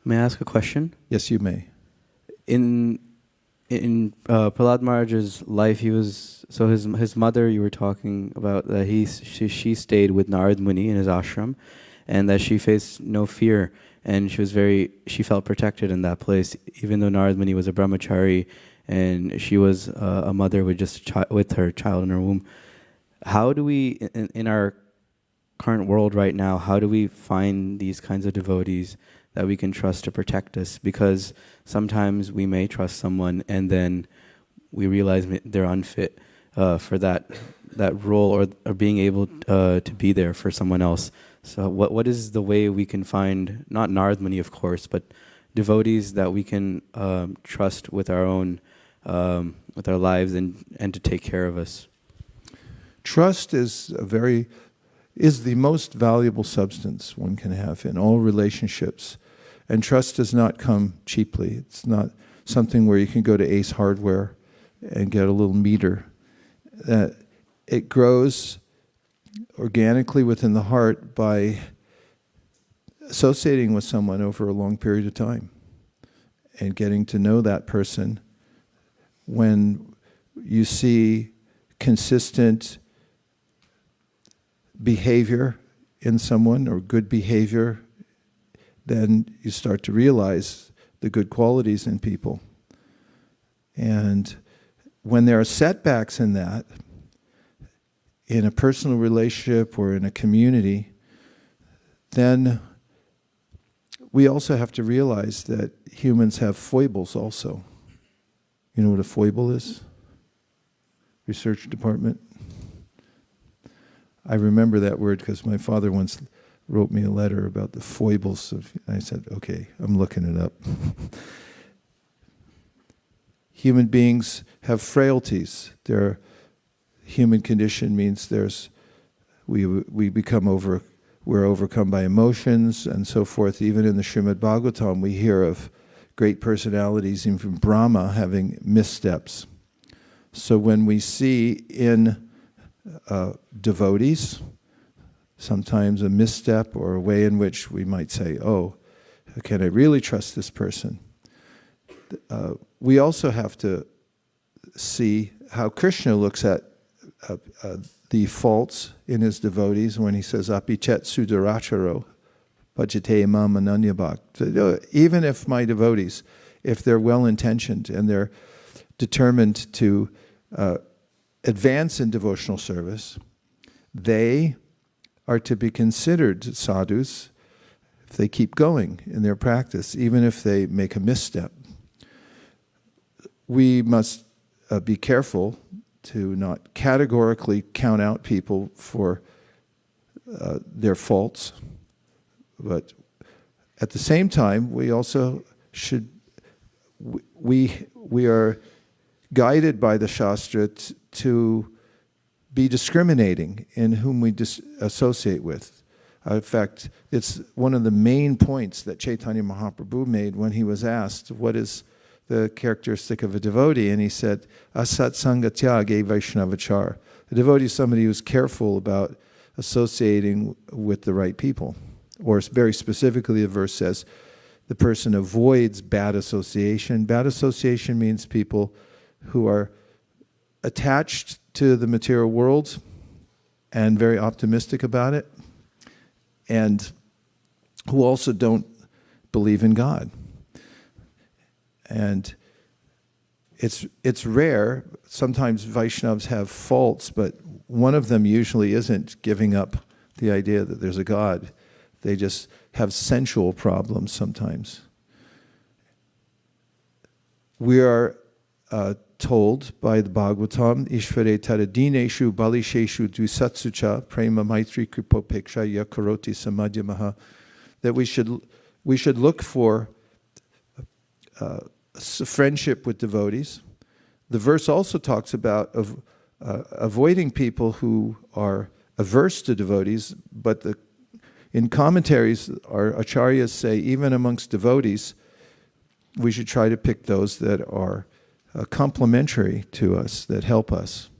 May I ask a question? Yes, you may. In Prahlad Maharaj's life, his mother. You were talking about that she stayed with Narad Muni in his ashram, and that she faced no fear, and she felt protected in that place, even though Narad Muni was a brahmachari, and she was a mother with with her child in her womb. How do we, in our current world right now, how do we find these kinds of devotees that we can trust to protect us? Because sometimes we may trust someone and then we realize they're unfit for that role, or being able to be there for someone else. So what is the way we can find, not Narad Muni of course, but devotees that we can trust with our own, with our lives and to take care of us? Trust is the most valuable substance one can have in all relationships. And trust does not come cheaply. It's not something where you can go to Ace Hardware and get a little meter. It grows organically within the heart by associating with someone over a long period of time and getting to know that person. When you see consistent behavior in someone, or good behavior, then you start to realize the good qualities in people. And when there are setbacks in that, in a personal relationship or in a community, then we also have to realize that humans have foibles also. You know what a foible is? Research department? I remember that word because my father once wrote me a letter about the foibles of, I said, okay, I'm looking it up. Human beings have frailties. Their human condition means we're overcome by emotions and so forth. Even in the Srimad Bhagavatam, we hear of great personalities, even from Brahma, having missteps. So when we see in devotees sometimes a misstep or a way in which we might say, oh, can I really trust this person? We also have to see how Krishna looks at the faults in his devotees when he says, apichet suduracharo bhajate imam ananyabhak. Even if my devotees, if they're well-intentioned and they're determined to advance in devotional service, they are to be considered sadhus if they keep going in their practice, even if they make a misstep. We must be careful to not categorically count out people for their faults, but at the same time, we also should, we are guided by the Shastra to be discriminating in whom we associate with. In fact, it's one of the main points that Chaitanya Mahaprabhu made when he was asked, what is the characteristic of a devotee? And he said, asat sangatyage vaishnavachar. A devotee is somebody who's careful about associating with the right people. Or very specifically, the verse says, the person avoids bad association. Bad association means people who are attached to the material world and very optimistic about it, and who also don't believe in God. And it's rare. Sometimes Vaishnavas have faults, but one of them usually isn't giving up the idea that there's a God. They just have sensual problems sometimes. We are told by the Bhagavatam, Ishvare taradineshu balisheshu dvisatsucha prema maitri kripopeksha yakaroti samadhyamaha, that we should look for friendship with devotees. The verse also talks about avoiding people who are averse to devotees, but in commentaries, our acharyas say even amongst devotees, we should try to pick those that are complementary to us, that help us,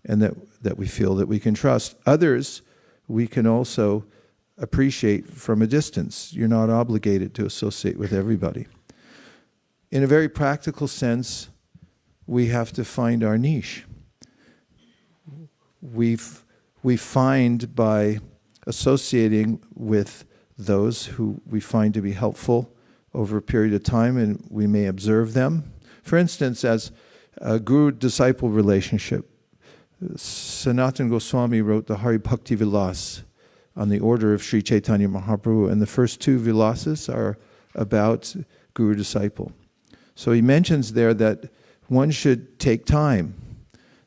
and that we feel that we can trust. Others, we can also appreciate from a distance. You're not obligated to associate with everybody. In a very practical sense, we have to find our niche. We find by associating with those who we find to be helpful over a period of time, and we may observe them. For instance, as a guru-disciple relationship, Sanatana Goswami wrote the Hari Bhakti Vilas on the order of Sri Chaitanya Mahaprabhu, and the first two vilasas are about guru-disciple. So he mentions there that one should take time.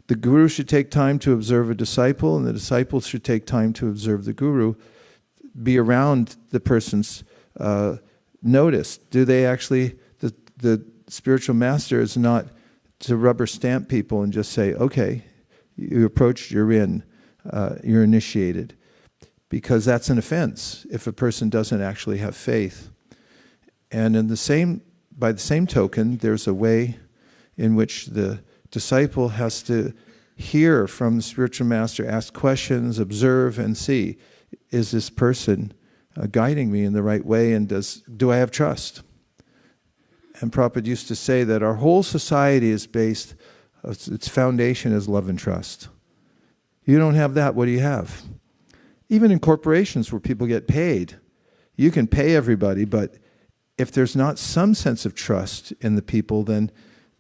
The guru should take time to observe a disciple, and the disciple should take time to observe the guru, be around the person's notice. Do they actually, the spiritual master is not to rubber stamp people and just say, okay, you approached, you're in, you're initiated. Because that's an offense if a person doesn't actually have faith. And by the same token, there's a way in which the disciple has to hear from the spiritual master, ask questions, observe, and see, is this person guiding me in the right way, and do I have trust? And Prabhupada used to say that our whole society is based, its foundation is love and trust. You don't have that, what do you have? Even in corporations where people get paid, you can pay everybody, but if there's not some sense of trust in the people, then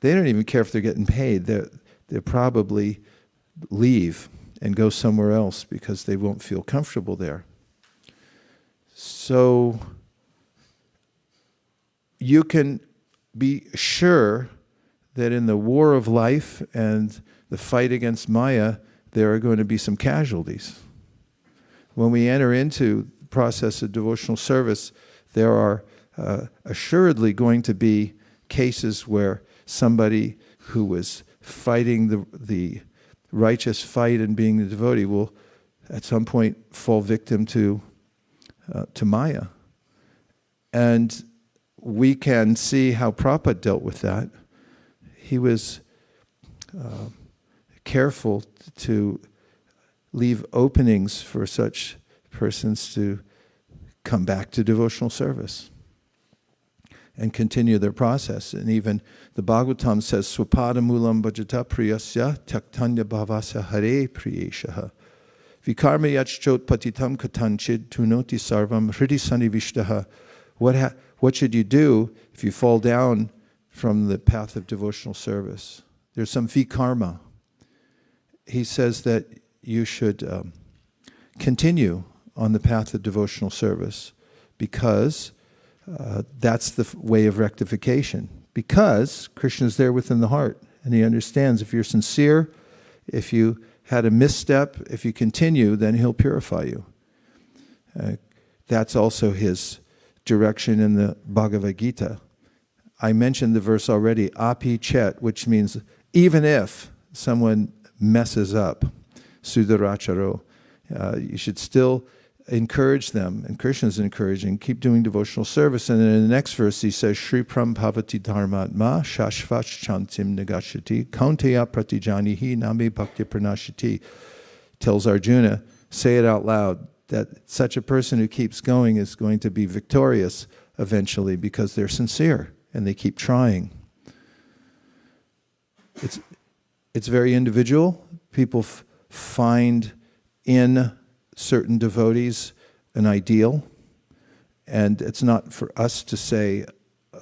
they don't even care if they're getting paid. They'll probably leave and go somewhere else because they won't feel comfortable there. So you can be sure that in the war of life and the fight against Maya, there are going to be some casualties. When we enter into the process of devotional service, there are assuredly going to be cases where somebody who was fighting the righteous fight and being the devotee will at some point fall victim to Maya. And we can see how Prabhupada dealt with that. He was careful to leave openings for such persons to come back to devotional service and continue their process. And even the Bhagavatam says, Swapada mulam bhajata priyasya tyaktanya bhavasya hare priyeshaha. Vikarma yachchot patitam katanchid tunoti sarvam hridi sanivishtaha. What should you do if you fall down from the path of devotional service? There's some vikarma. He says that you should continue on the path of devotional service because that's the way of rectification. Because Krishna is there within the heart, and he understands if you're sincere, if you had a misstep, if you continue, then he'll purify you. That's also his direction in the Bhagavad Gita. I mentioned the verse already, api chet, which means even if someone messes up, sudaracharo, you should still encourage them, and Krishna is encouraging, keep doing devotional service. And then in the next verse he says, Shri Pram Bhavati Dharmatma Shashvach Chantim Nagashati Kaunteya Pratijanihi Nami Bhakti Pranashati. Tells Arjuna, say it out loud, that such a person who keeps going is going to be victorious eventually because they're sincere and they keep trying. It's very individual. People find in certain devotees an ideal, and it's not for us to say,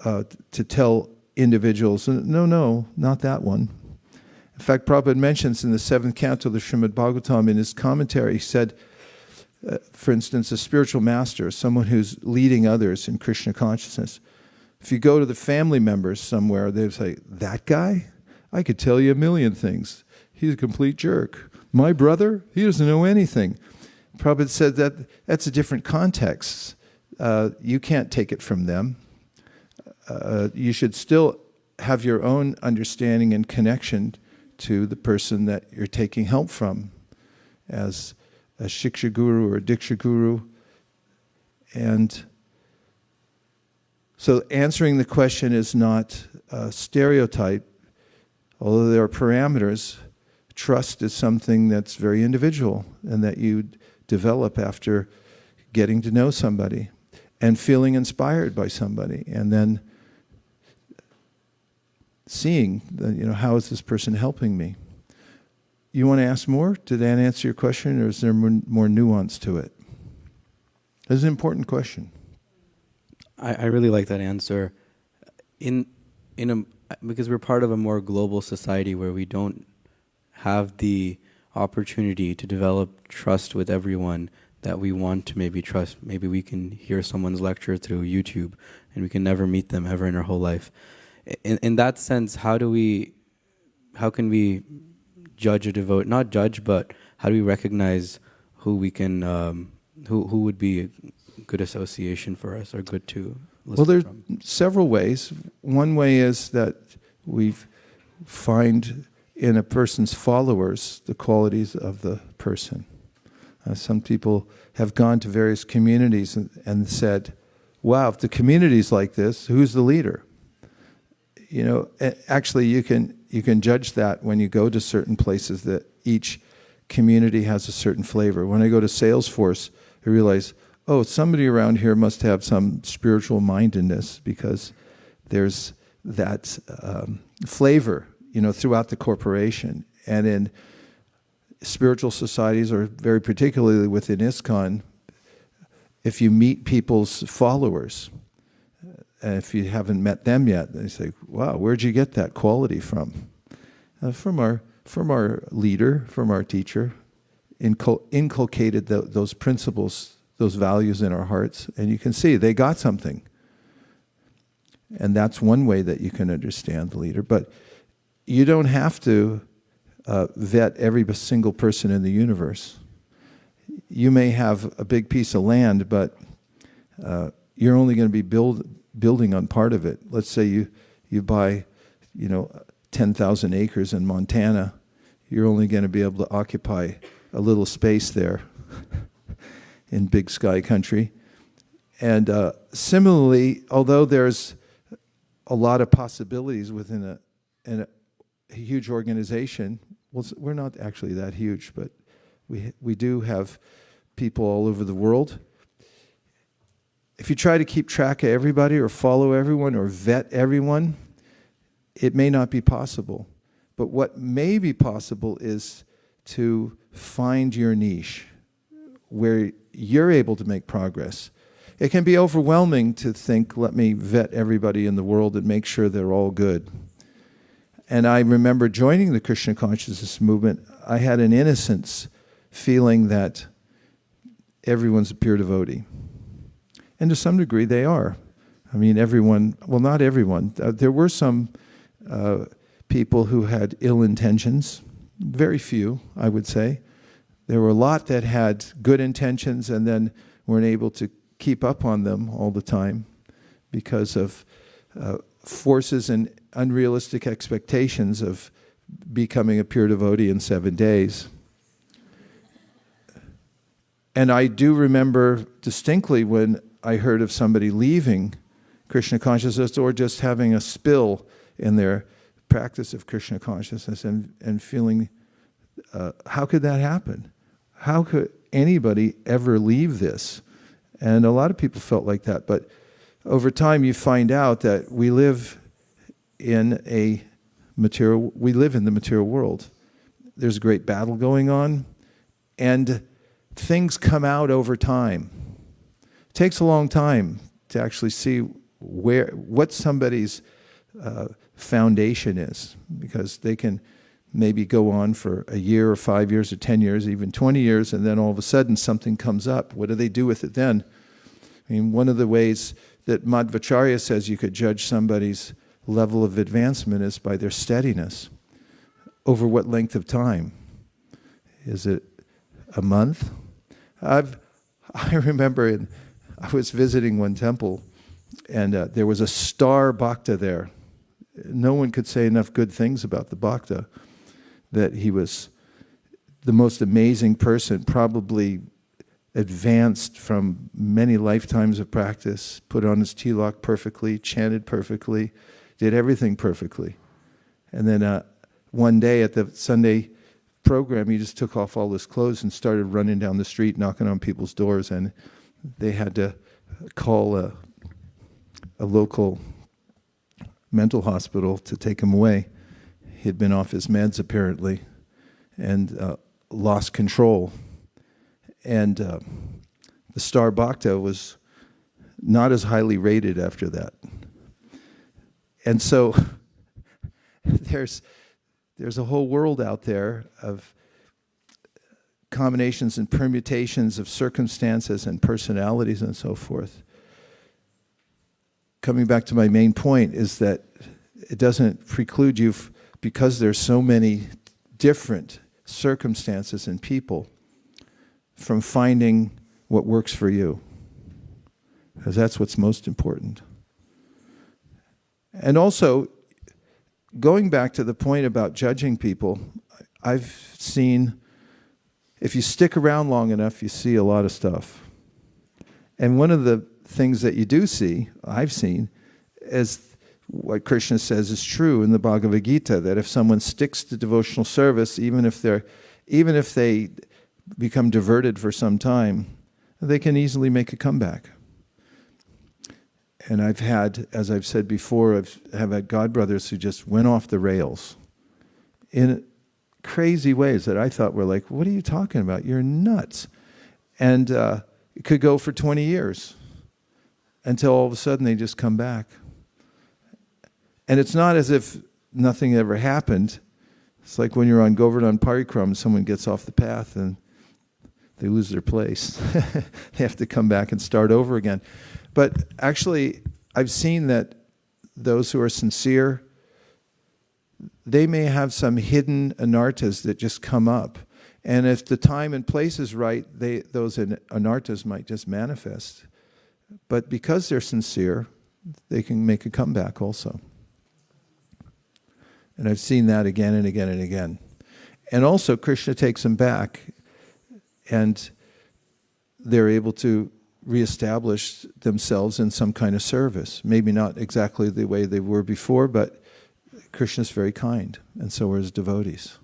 to tell individuals, no, not that one. In fact, Prabhupada mentions in the 7th canto of the Srimad Bhagavatam in his commentary, he said, for instance, a spiritual master, someone who's leading others in Krishna consciousness, if you go to the family members somewhere, they'll say, that guy? I could tell you a million things. He's a complete jerk. My brother? He doesn't know anything. Prabhupada said that that's a different context. You can't take it from them. You should still have your own understanding and connection to the person that you're taking help from as a Shiksha Guru or a Diksha Guru. And so answering the question is not a stereotype, although there are parameters. Trust is something that's very individual and that you develop after getting to know somebody and feeling inspired by somebody, and then seeing, how is this person helping me? You want to ask more? Did that answer your question, or is there more nuance to it? This is an important question. I really like that answer. Because we're part of a more global society where we don't have the opportunity to develop trust with everyone that we want to maybe trust. Maybe we can hear someone's lecture through YouTube and we can never meet them ever in our whole life. In that sense, how can we judge a devotee? Not judge, but how do we recognize who we can, who would be a good association for us or good to listen Well, there's from? several ways. One way is that we find in a person's followers the qualities of the person. Some people have gone to various communities and said, wow, if the community's like this, who's the leader? Actually, you can judge that when you go to certain places, that each community has a certain flavor. When I go to Salesforce, I realize, oh, somebody around here must have some spiritual mindedness, because there's that flavor, throughout the corporation. And in spiritual societies, or very particularly within ISKCON, if you meet people's followers, and if you haven't met them yet, they say, wow, where'd you get that quality from? From our leader, from our teacher, inculcated those principles, those values in our hearts, and you can see they got something. And that's one way that you can understand the leader. But you don't have to vet every single person in the universe. You may have a big piece of land, but you're only going to be building on part of it. Let's say you buy 10,000 acres in Montana. You're only going to be able to occupy a little space there in big sky country. And similarly, although there's a lot of possibilities within a huge organization, well, we're not actually that huge, but we do have people all over the world. If you try to keep track of everybody or follow everyone or vet everyone, it may not be possible. But what may be possible is to find your niche where you're able to make progress. It can be overwhelming to think, let me vet everybody in the world and make sure they're all good. And I remember joining the Krishna consciousness movement, I had an innocence feeling that everyone's a pure devotee. And to some degree they are. I mean, everyone, well, not everyone. There were some people who had ill intentions, very few, I would say. There were a lot that had good intentions and then weren't able to keep up on them all the time because of forces and unrealistic expectations of becoming a pure devotee in 7 days. And I do remember distinctly when I heard of somebody leaving Krishna consciousness or just having a spill in their practice of Krishna consciousness and feeling, how could that happen? How could anybody ever leave this? And a lot of people felt like that. But over time you find out that we live in the material world. There's a great battle going on, and things come out over time. It takes a long time to actually see what somebody's foundation is, because they can maybe go on for a year or 5 years or 10 years, even 20 years, and then all of a sudden something comes up. What do they do with it then? I mean, one of the ways that Madhvacharya says you could judge somebody's level of advancement is by their steadiness. Over what length of time? Is it a month? I remember I was visiting one temple, and there was a star bhakta there. No one could say enough good things about the bhakta, that he was the most amazing person, probably advanced from many lifetimes of practice, put on his tilak perfectly, chanted perfectly, did everything perfectly. And then one day at the Sunday program, he just took off all his clothes and started running down the street, knocking on people's doors. And they had to call a local mental hospital to take him away. He had been off his meds apparently and lost control. And the star Bhakta was not as highly rated after that. And so there's a whole world out there of combinations and permutations of circumstances and personalities and so forth. Coming back to my main point is that it doesn't preclude you, because there's so many different circumstances and people, from finding what works for you. Because that's what's most important. And also, going back to the point about judging people, I've seen, if you stick around long enough, you see a lot of stuff. And one of the things that you do see, I've seen, is what Krishna says is true in the Bhagavad Gita, that if someone sticks to devotional service, even if they become diverted for some time, they can easily make a comeback. And I've had, as I've said before, have had godbrothers who just went off the rails in crazy ways that I thought were like, what are you talking about? You're nuts. And it could go for 20 years until all of a sudden they just come back. And it's not as if nothing ever happened. It's like when you're on Govardhan Parikram, someone gets off the path and they lose their place. They have to come back and start over again. But actually, I've seen that those who are sincere, they may have some hidden anartas that just come up. And if the time and place is right, those anartas might just manifest. But because they're sincere, they can make a comeback also. And I've seen that again and again and again. And also, Krishna takes them back, and they're able to reestablish themselves in some kind of service. Maybe not exactly the way they were before, but Krishna's very kind, and so are his devotees.